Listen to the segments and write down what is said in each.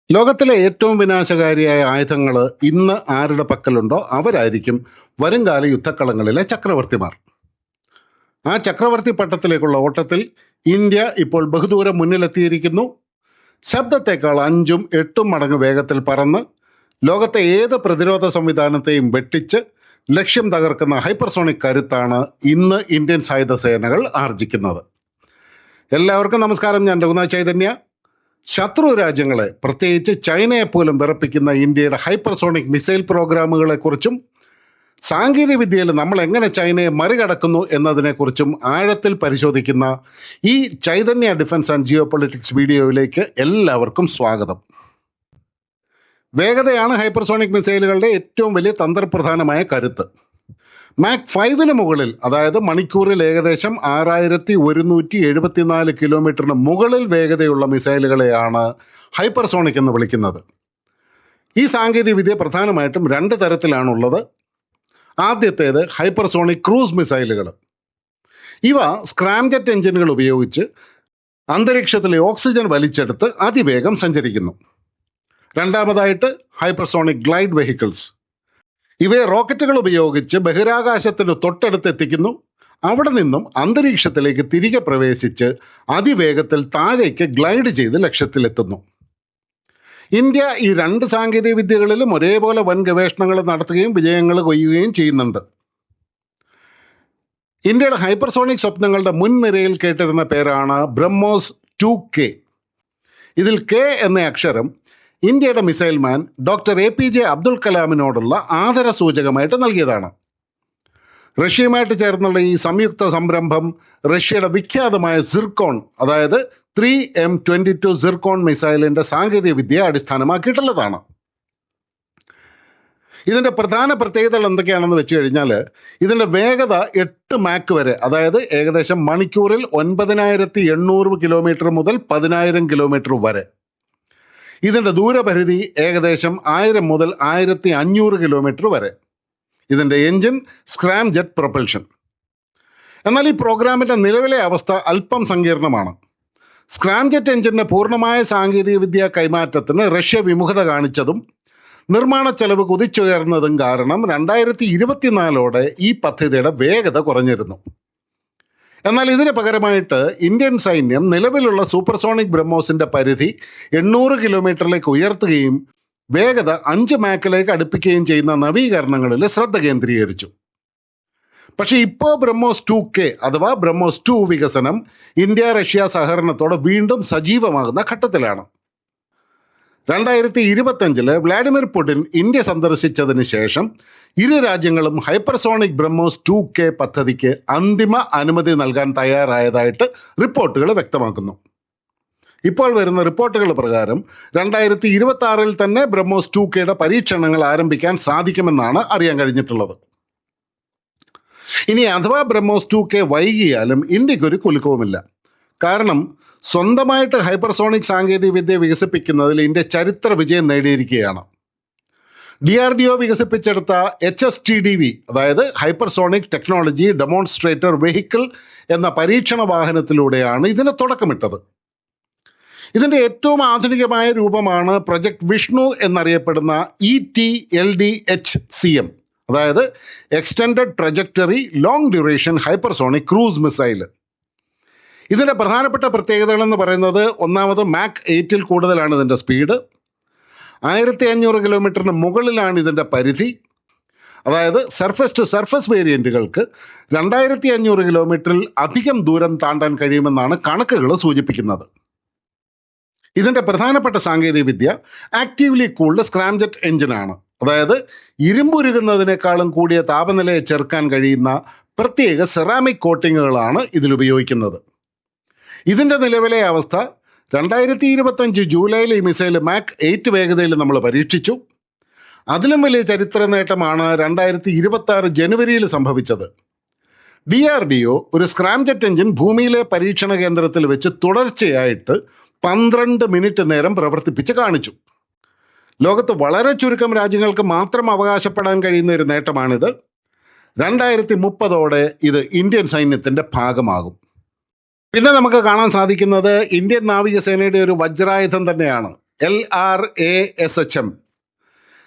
ലോകത്തിലെ ഏറ്റവും വിനാശകാരിയായ ആയുധങ്ങൾ ഇന്ന് ആരുടെ പക്കലുണ്ടോ അവരായിരിക്കും വരുംകാല യുദ്ധക്കളങ്ങളിലെ ചക്രവർത്തിമാർ. ആ ചക്രവർത്തി പട്ടത്തിലേക്കുള്ള ഓട്ടത്തിൽ ഇന്ത്യ ഇപ്പോൾ ബഹുദൂരം മുന്നിലെത്തിയിരിക്കുന്നു. ശബ്ദത്തേക്കാൾ 5-8 മടങ്ങ് വേഗത്തിൽ പറന്ന് ലോകത്തെ ഏത് പ്രതിരോധ സംവിധാനത്തെയും വെട്ടിച്ച് ലക്ഷ്യം തകർക്കുന്ന ഹൈപ്പർസോണിക് കരുത്താണ് ഇന്ന് ഇന്ത്യൻ സായുധ സേനകൾ ആർജിക്കുന്നത്. എല്ലാവർക്കും നമസ്കാരം. ഞാൻ രഘുനാഥ് ചൈതന്യ. ശത്രു രാജ്യങ്ങളെ, പ്രത്യേകിച്ച് ചൈനയെ പോലും വിറപ്പിക്കുന്ന ഇന്ത്യയുടെ ഹൈപ്പർസോണിക് മിസൈൽ പ്രോഗ്രാമുകളെക്കുറിച്ചും സാങ്കേതിക വിദ്യയിൽ നമ്മൾ എങ്ങനെ ചൈനയെ മറികടക്കുന്നു എന്നതിനെക്കുറിച്ചും ആഴത്തിൽ പരിശോധിക്കുന്ന ഈ Chaitanya defence and geopolitics വീഡിയോയിലേക്ക് എല്ലാവർക്കും സ്വാഗതം. വേഗതയാണ് ഹൈപ്പർസോണിക് മിസൈലുകളുടെ ഏറ്റവും വലിയ തന്ത്രപ്രധാനമായ കരുത്ത്. മാക് 5 മുകളിൽ, അതായത് മണിക്കൂറിൽ ഏകദേശം 6174 കിലോമീറ്ററിന് മുകളിൽ വേഗതയുള്ള മിസൈലുകളെയാണ് ഹൈപ്പർസോണിക് എന്ന് വിളിക്കുന്നത്. ഈ സാങ്കേതിക വിദ്യ പ്രധാനമായിട്ടും 2 തരത്തിലാണുള്ളത്. ആദ്യത്തേത് ഹൈപ്പർസോണിക് ക്രൂസ് മിസൈലുകൾ. ഇവ സ്ക്രാംജെറ്റ് എഞ്ചിനുകൾ ഉപയോഗിച്ച് അന്തരീക്ഷത്തിലെ ഓക്സിജൻ വലിച്ചെടുത്ത് അതിവേഗം സഞ്ചരിക്കുന്നു. രണ്ടാമതായിട്ട് ഹൈപ്പർസോണിക് ഗ്ലൈഡ് വെഹിക്കിൾസ്. ഇവയെ റോക്കറ്റുകൾ ഉപയോഗിച്ച് ബഹിരാകാശത്തിന് തൊട്ടടുത്തെത്തിക്കുന്നു. അവിടെ നിന്നും അന്തരീക്ഷത്തിലേക്ക് തിരികെ പ്രവേശിച്ച് അതിവേഗത്തിൽ താഴേക്ക് ഗ്ലൈഡ് ചെയ്ത് ലക്ഷ്യത്തിലെത്തുന്നു. ഇന്ത്യ ഈ 2 സാങ്കേതിക വിദ്യകളിലും ഒരേപോലെ വൻ ഗവേഷണങ്ങൾ നടത്തുകയും വിജയങ്ങൾ കൊയ്യുകയും ചെയ്യുന്നുണ്ട്. ഇന്ത്യയുടെ ഹൈപ്പർസോണിക് സ്വപ്നങ്ങളുടെ മുൻനിരയിൽ കേട്ടിരുന്ന പേരാണ് ബ്രഹ്മോസ് 2K. ഇതിൽ K എന്ന അക്ഷരം ഇന്ത്യയുടെ missile man doctor APJ Abdul കലാമിനോടുള്ള ആദരസൂചകമായിട്ട് നൽകിയതാണ്. റഷ്യയുമായിട്ട് ചേർന്നുള്ള ഈ സംയുക്ത സംരംഭം റഷ്യയുടെ വിഖ്യാതമായ സിർക്കോൺ, അതായത് 3M22 സിർക്കോൺ മിസൈലിൻ്റെ സാങ്കേതിക വിദ്യയെ അടിസ്ഥാനമാക്കിയിട്ടുള്ളതാണ്. ഇതിൻ്റെ പ്രധാന പ്രത്യേകതകൾ എന്തൊക്കെയാണെന്ന് വെച്ച് കഴിഞ്ഞാൽ, ഇതിൻ്റെ വേഗത 8 മാക്ക് വരെ, അതായത് ഏകദേശം മണിക്കൂറിൽ 9800 കിലോമീറ്റർ മുതൽ 10000 കിലോമീറ്റർ വരെ. ഇതിൻ്റെ ദൂരപരിധി ഏകദേശം 1000 മുതൽ 1500 കിലോമീറ്റർ വരെ. ഇതിൻ്റെ എൻജിൻ സ്ക്രാംജെറ്റ് പ്രൊപ്പൽഷൻ. എന്നാൽ ഈ പ്രോഗ്രാമിൻ്റെ നിലവിലെ അവസ്ഥ അല്പം സങ്കീർണമാണ്. സ്ക്രാംജെറ്റ് എൻജിൻ്റെ പൂർണ്ണമായ സാങ്കേതികവിദ്യ കൈമാറ്റത്തിന് റഷ്യ വിമുഖത കാണിച്ചതും നിർമ്മാണ ചെലവ് കുതിച്ചുയർന്നതും കാരണം 2024 ഈ പദ്ധതിയുടെ വേഗത കുറഞ്ഞിരുന്നു. എന്നാൽ ഇതിന് പകരമായിട്ട് ഇന്ത്യൻ സൈന്യം നിലവിലുള്ള സൂപ്പർസോണിക് ബ്രഹ്മോസിൻ്റെ പരിധി 800 കിലോമീറ്ററിലേക്ക് ഉയർത്തുകയും വേഗത 5 മാക്കിലേക്ക് അടുപ്പിക്കുകയും ചെയ്യുന്ന നവീകരണങ്ങളിൽ ശ്രദ്ധ കേന്ദ്രീകരിച്ചു. പക്ഷേ ഇപ്പോൾ ബ്രഹ്മോസ് 2K അഥവാ ബ്രഹ്മോസ് 2 വികസനം ഇന്ത്യ റഷ്യ സഹകരണത്തോടെ വീണ്ടും സജീവമാകുന്ന ഘട്ടത്തിലാണ്. 2025 വ്ളാഡിമിർ പുടിൻ ഇന്ത്യ സന്ദർശിച്ചതിന് ശേഷം ഇരു രാജ്യങ്ങളും ഹൈപ്പർസോണിക് ബ്രഹ്മോസ് 2K പദ്ധതിക്ക് അന്തിമ അനുമതി നൽകാൻ തയ്യാറായതായിട്ട് റിപ്പോർട്ടുകൾ വ്യക്തമാക്കുന്നു. ഇപ്പോൾ വരുന്ന റിപ്പോർട്ടുകൾ പ്രകാരം 2026 തന്നെ ബ്രഹ്മോസ് 2Kയുടെ പരീക്ഷണങ്ങൾ ആരംഭിക്കാൻ സാധിക്കുമെന്നാണ് അറിയാൻ കഴിഞ്ഞിട്ടുള്ളത്. ഇനി അഥവാ ബ്രഹ്മോസ് 2K വൈകിയാലും ഇന്ത്യക്കൊരു കുലുക്കവുമില്ല. കാരണം സ്വന്തമായിട്ട് ഹൈപ്പർസോണിക് സാങ്കേതിക വിദ്യ വികസിപ്പിക്കുന്നതിൽ ഇന്ത്യ ചരിത്ര വിജയം നേടിയിരിക്കുകയാണ്. DRDO വികസിപ്പിച്ചെടുത്ത HSTDV, അതായത് ഹൈപ്പർസോണിക് ടെക്നോളജി ഡെമോൺസ്ട്രേറ്റർ വെഹിക്കിൾ എന്ന പരീക്ഷണ വാഹനത്തിലൂടെയാണ് ഇതിന് തുടക്കമിട്ടത്. ഇതിൻ്റെ ഏറ്റവും ആധുനികമായ രൂപമാണ് പ്രൊജക്ട് വിഷ്ണു എന്നറിയപ്പെടുന്ന ETLDHCM, അതായത് extended trajectory long duration hypersonic cruise missile. ഇതിൻ്റെ പ്രധാനപ്പെട്ട പ്രത്യേകതകളെന്ന് പറയുന്നത്, ഒന്നാമത് മാക് 8 കൂടുതലാണ് ഇതിൻ്റെ സ്പീഡ്. 1500 കിലോമീറ്ററിന് മുകളിലാണ് ഇതിൻ്റെ പരിധി. അതായത് സർഫസ് ടു സർഫസ് വേരിയൻറ്റുകൾക്ക് 2500 കിലോമീറ്ററിൽ അധികം ദൂരം താണ്ടാൻ കഴിയുമെന്നാണ് കണക്കുകൾ സൂചിപ്പിക്കുന്നത്. ഇതിൻ്റെ പ്രധാനപ്പെട്ട സാങ്കേതിക വിദ്യ ആക്റ്റീവ്ലി കൂൾഡ് സ്ക്രാംജെറ്റ് എഞ്ചിനാണ്. അതായത് ഇരുമ്പുരുകുന്നതിനേക്കാളും കൂടിയ താപനിലയെ ചെറുക്കാൻ കഴിയുന്ന പ്രത്യേക സെറാമിക് കോട്ടിങ്ങുകളാണ് ഇതിലുപയോഗിക്കുന്നത്. ഇതിൻ്റെ നിലവിലെ അവസ്ഥ 2025 ജൂലൈയിൽ ഈ മിസൈൽ മാക് 8 വേഗതയിൽ നമ്മൾ പരീക്ഷിച്ചു. അതിലും വലിയ ചരിത്ര നേട്ടമാണ് 2026 ജനുവരിയിൽ സംഭവിച്ചത്. DRDO ഒരു സ്ക്രാംജെറ്റ് എഞ്ചിൻ ഭൂമിയിലെ പരീക്ഷണ കേന്ദ്രത്തിൽ വെച്ച് തുടർച്ചയായിട്ട് 12 മിനിറ്റ് നേരം പ്രവർത്തിപ്പിച്ച് കാണിച്ചു. ലോകത്ത് വളരെ ചുരുക്കം രാജ്യങ്ങൾക്ക് മാത്രം അവകാശപ്പെടാൻ കഴിയുന്ന ഒരു നേട്ടമാണിത്. 2030 ഇത് ഇന്ത്യൻ സൈന്യത്തിൻ്റെ ഭാഗമാകും. പിന്നെ നമുക്ക് കാണാൻ സാധിക്കുന്നത് ഇന്ത്യൻ നാവികസേനയുടെ ഒരു വജ്രായുധം തന്നെയാണ് LRASHM.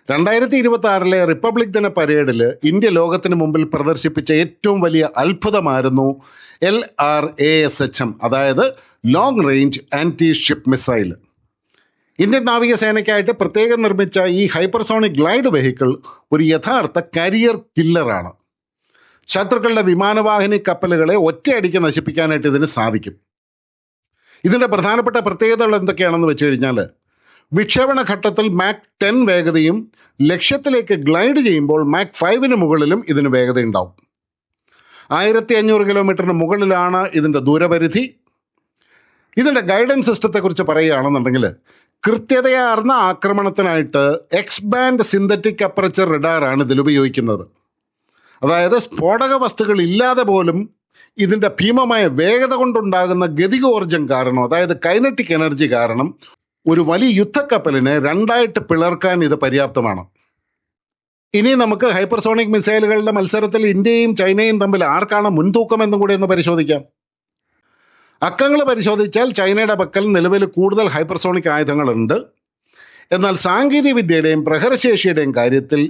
2026 റിപ്പബ്ലിക് ദിന പരേഡിൽ ഇന്ത്യ ലോകത്തിന് മുമ്പിൽ പ്രദർശിപ്പിച്ച ഏറ്റവും വലിയ അത്ഭുതമായിരുന്നു LRASHM, അതായത് long range anti ship missile. Indian നാവികസേനയ്ക്കായിട്ട് പ്രത്യേകം നിർമ്മിച്ച ഈ ഹൈപ്പർസോണിക് ഗ്ലൈഡ് വെഹിക്കിൾ ഒരു യഥാർത്ഥ കരിയർ കില്ലറാണ്. ശത്രുക്കളുടെ വിമാനവാഹിനി കപ്പലുകളെ ഒറ്റയടിക്ക് നശിപ്പിക്കാനായിട്ട് ഇതിന് സാധിക്കും. ഇതിൻ്റെ പ്രധാനപ്പെട്ട പ്രത്യേകതകൾ എന്തൊക്കെയാണെന്ന് വെച്ച് കഴിഞ്ഞാൽ, വിക്ഷേപണ ഘട്ടത്തിൽ മാക് 10 വേഗതയും ലക്ഷ്യത്തിലേക്ക് ഗ്ലൈഡ് ചെയ്യുമ്പോൾ മാക് 5 മുകളിലും ഇതിന് വേഗതയുണ്ടാവും. 1500 കിലോമീറ്ററിന് മുകളിലാണ് ഇതിൻ്റെ ദൂരപരിധി. ഇതിൻ്റെ ഗൈഡൻസ് സിസ്റ്റത്തെക്കുറിച്ച് പറയുകയാണെന്നുണ്ടെങ്കിൽ, കൃത്യതയാർന്ന ആക്രമണത്തിനായിട്ട് എക്സ്-ബാൻഡ് സിന്തറ്റിക് അപ്പർച്ചർ റഡാറാണ് ഇതിൽ ഉപയോഗിക്കുന്നത്. അതായത് സ്ഫോടക വസ്തുക്കൾ ഇല്ലാതെ പോലും ഇതിൻ്റെ ഭീമമായ വേഗത കൊണ്ടുണ്ടാകുന്ന ഗതികോർജം കാരണം, അതായത് കൈനറ്റിക് എനർജി കാരണം, ഒരു വലിയ യുദ്ധക്കപ്പലിനെ രണ്ടായിട്ട് പിളർക്കാൻ ഇത് പര്യാപ്തമാണ്. ഇനി നമുക്ക് ഹൈപ്പർസോണിക് മിസൈലുകളുടെ മത്സരത്തിൽ ഇന്ത്യയും ചൈനയും തമ്മിൽ ആർക്കാണ് മുൻതൂക്കം എന്നും കൂടി ഒന്ന് പരിശോധിക്കാം. അക്കങ്ങൾ പരിശോധിച്ചാൽ ചൈനയുടെ പക്കൽ നിലവിൽ കൂടുതൽ ഹൈപ്പർസോണിക് ആയുധങ്ങളുണ്ട്. എന്നാൽ സാങ്കേതിക വിദ്യയുടെയും പ്രഹരശേഷിയുടെയും കാര്യത്തിൽ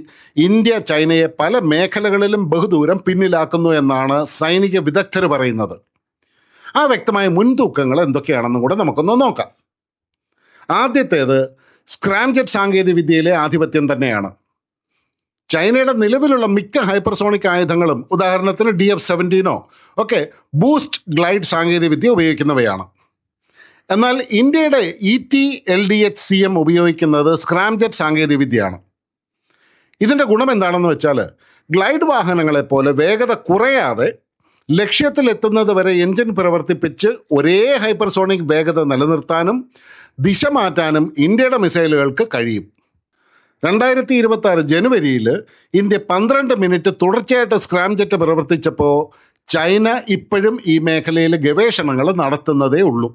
ഇന്ത്യ ചൈനയെ പല മേഖലകളിലും ബഹുദൂരം പിന്നിലാക്കുന്നു എന്നാണ് സൈനിക വിദഗ്ധർ പറയുന്നത്. ആ വ്യക്തമായ മുൻതൂക്കങ്ങൾ എന്തൊക്കെയാണെന്നും കൂടെ നമുക്കൊന്ന് നോക്കാം. ആദ്യത്തേത് സ്ക്രാംജെറ്റ് സാങ്കേതിക വിദ്യയിലെ ആധിപത്യം തന്നെയാണ്. ചൈനയുടെ നിലവിലുള്ള മിക്ക ഹൈപ്പർസോണിക് ആയുധങ്ങളും, ഉദാഹരണത്തിന് DF-17 ഒക്കെ ബൂസ്റ്റ് ഗ്ലൈഡ് സാങ്കേതിക വിദ്യ ഉപയോഗിക്കുന്നവയാണ്. എന്നാൽ ഇന്ത്യയുടെ ET-LDH-CM ഉപയോഗിക്കുന്നത് സ്ക്രാംജെറ്റ് സാങ്കേതിക വിദ്യയാണ്. ഇതിൻ്റെ ഗുണം എന്താണെന്ന് വെച്ചാൽ, ഗ്ലൈഡ് വാഹനങ്ങളെപ്പോലെ വേഗത കുറയാതെ ലക്ഷ്യത്തിലെത്തുന്നത് വരെ എഞ്ചിൻ പ്രവർത്തിപ്പിച്ച് ഒരേ ഹൈപ്പർസോണിക് വേഗത നിലനിർത്താനും ദിശ മാറ്റാനും ഇന്ത്യയുടെ മിസൈലുകൾക്ക് കഴിയും. 2026 ജനുവരിയിൽ ഇന്ത്യ 12 മിനിറ്റ് തുടർച്ചയായിട്ട് സ്ക്രാംജെറ്റ് പ്രവർത്തിച്ചപ്പോൾ ചൈന ഇപ്പോഴും ഈ മേഖലയിൽ ഗവേഷണങ്ങൾ നടത്തുന്നതേ ഉള്ളൂ.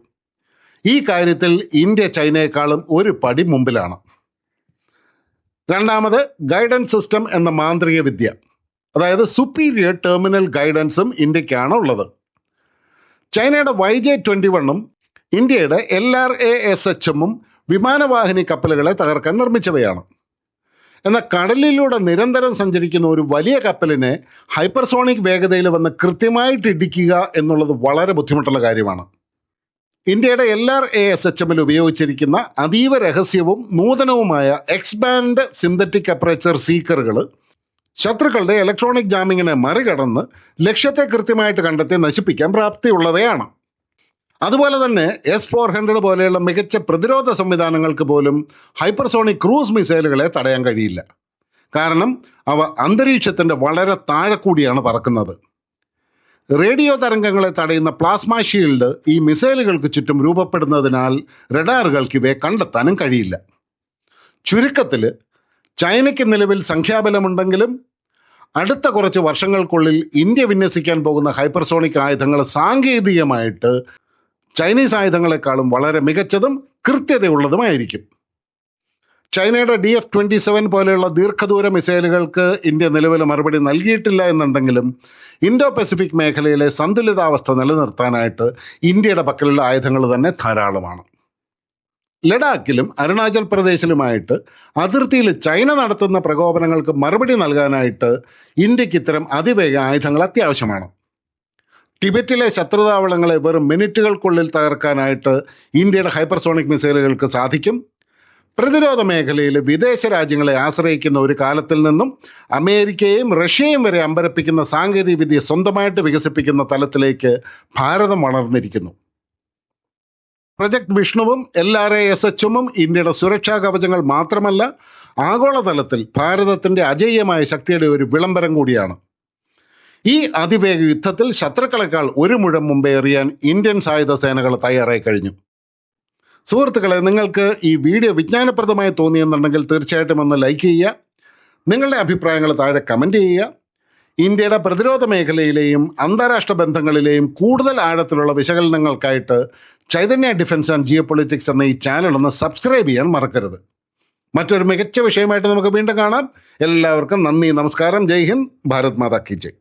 ഈ കാര്യത്തിൽ ഇന്ത്യ ചൈനയെക്കാളും ഒരു പടി മുമ്പിലാണ്. രണ്ടാമത് ഗൈഡൻസ് സിസ്റ്റം എന്ന മാന്ത്രിക വിദ്യ, അതായത് സുപ്പീരിയർ ടെർമിനൽ ഗൈഡൻസും ഇന്ത്യക്കാണ് ഉള്ളത്. ചൈനയുടെ YJ-21 ഇന്ത്യയുടെ LRASHM വിമാനവാഹിനി കപ്പലുകളെ തകർക്കാൻ നിർമ്മിച്ചവയാണ്. എന്നാൽ കടലിലൂടെ നിരന്തരം സഞ്ചരിക്കുന്ന ഒരു വലിയ കപ്പലിനെ ഹൈപ്പർസോണിക് വേഗതയിൽ വന്ന് കൃത്യമായിട്ട് ഇടിക്കുക എന്നുള്ളത് വളരെ ബുദ്ധിമുട്ടുള്ള കാര്യമാണ്. ഇന്ത്യയുടെ LRASHM ഉപയോഗിച്ചിരിക്കുന്ന അതീവ രഹസ്യവും നൂതനവുമായ എക്സ്-ബാൻഡ് സിന്തറ്റിക് അപ്പർച്ചർ സീക്കറുകൾ ശത്രുക്കളുടെ ഇലക്ട്രോണിക് ജാമിങ്ങിനെ മറികടന്ന് ലക്ഷ്യത്തെ കൃത്യമായിട്ട് കണ്ടെത്തി നശിപ്പിക്കാൻ പ്രാപ്തിയുള്ളവയാണ്. അതുപോലെ തന്നെ S-400 പോലെയുള്ള മികച്ച പ്രതിരോധ സംവിധാനങ്ങൾക്ക് പോലും ഹൈപ്പർസോണിക് ക്രൂസ് മിസൈലുകളെ തടയാൻ കഴിയില്ല. കാരണം അവ അന്തരീക്ഷത്തിൻ്റെ വളരെ താഴെ കൂടിയാണ് പറക്കുന്നത്. റേഡിയോ തരംഗങ്ങളെ തടയുന്ന പ്ലാസ്മ ഷീൽഡ് ഈ മിസൈലുകൾക്ക് ചുറ്റും രൂപപ്പെടുന്നതിനാൽ റഡാറുകൾക്ക് ഇവയെ കണ്ടെത്താനും കഴിയില്ല. ചുരുക്കത്തിൽ, ചൈനയ്ക്ക് നിലവിൽ സംഖ്യാബലമുണ്ടെങ്കിലും അടുത്ത കുറച്ച് വർഷങ്ങൾക്കുള്ളിൽ ഇന്ത്യ വിന്യസിക്കാൻ പോകുന്ന ഹൈപ്പർസോണിക് ആയുധങ്ങൾ സാങ്കേതികമായിട്ട് ചൈനീസ് ആയുധങ്ങളെക്കാളും വളരെ മികച്ചതും കൃത്യതയുള്ളതുമായിരിക്കും. ചൈനയുടെ DF-27 പോലെയുള്ള ദീർഘദൂര മിസൈലുകൾക്ക് ഇന്ത്യ നിലവിൽ മറുപടി നൽകിയിട്ടില്ല എന്നുണ്ടെങ്കിലും ഇൻഡോ പസഫിക് മേഖലയിലെ സന്തുലിതാവസ്ഥ നിലനിർത്താനായിട്ട് ഇന്ത്യയുടെ പക്കലുള്ള ആയുധങ്ങൾ തന്നെ ധാരാളമാണ്. ലഡാക്കിലും അരുണാചൽ പ്രദേശിലുമായിട്ട് അതിർത്തിയിൽ ചൈന നടത്തുന്ന പ്രകോപനങ്ങൾക്ക് മറുപടി നൽകാനായിട്ട് ഇന്ത്യക്ക് ഇത്തരം അതിവേഗ ആയുധങ്ങൾ അത്യാവശ്യമാണ്. ടിബറ്റിലെ ശത്രുതാവളങ്ങളെ വെറും മിനിറ്റുകൾക്കുള്ളിൽ തകർക്കാനായിട്ട് ഇന്ത്യയുടെ ഹൈപ്പർസോണിക് മിസൈലുകൾക്ക് സാധിക്കും. പ്രതിരോധ മേഖലയിൽ വിദേശ രാജ്യങ്ങളെ ആശ്രയിക്കുന്ന ഒരു കാലത്തിൽ നിന്നും അമേരിക്കയും റഷ്യയും വരെ അമ്പരപ്പിക്കുന്ന സാങ്കേതിക വിദ്യ സ്വന്തമായിട്ട് വികസിപ്പിക്കുന്ന തലത്തിലേക്ക് ഭാരതം വളർന്നിരിക്കുന്നു. പ്രൊജക്ട് വിഷ്ണുവും LRASHM ഇന്ത്യയുടെ സുരക്ഷാ കവചങ്ങൾ മാത്രമല്ല, ആഗോളതലത്തിൽ ഭാരതത്തിൻ്റെ അജയ്യമായ ശക്തിയുടെ ഒരു വിളംബരം കൂടിയാണ്. ഈ അതിവേഗ യുദ്ധത്തിൽ ശത്രുക്കളെക്കാൾ ഒരു മുഴം മുമ്പേ എറിയാൻ ഇന്ത്യൻ സായുധ സേനകൾ തയ്യാറായി കഴിഞ്ഞു. സുഹൃത്തുക്കളെ, നിങ്ങൾക്ക് ഈ വീഡിയോ വിജ്ഞാനപ്രദമായി തോന്നിയെന്നുണ്ടെങ്കിൽ തീർച്ചയായിട്ടും ഒന്ന് ലൈക്ക് ചെയ്യുക. നിങ്ങളുടെ അഭിപ്രായങ്ങൾ താഴെ കമൻറ്റ് ചെയ്യുക. ഇന്ത്യയുടെ പ്രതിരോധ മേഖലയിലെയും അന്താരാഷ്ട്ര ബന്ധങ്ങളിലെയും കൂടുതൽ ആഴത്തിലുള്ള വിശകലനങ്ങൾക്കായിട്ട് Chaitanya defence and geopolitics എന്ന ഈ ചാനൽ ഒന്ന് സബ്സ്ക്രൈബ് ചെയ്യാൻ മറക്കരുത്. മറ്റൊരു മികച്ച വിഷയമായിട്ട് നമുക്ക് വീണ്ടും കാണാം. എല്ലാവർക്കും നന്ദി, നമസ്കാരം, ജയ് ഹിന്ദ്, ഭാരത് മാതാ കി ജയ്.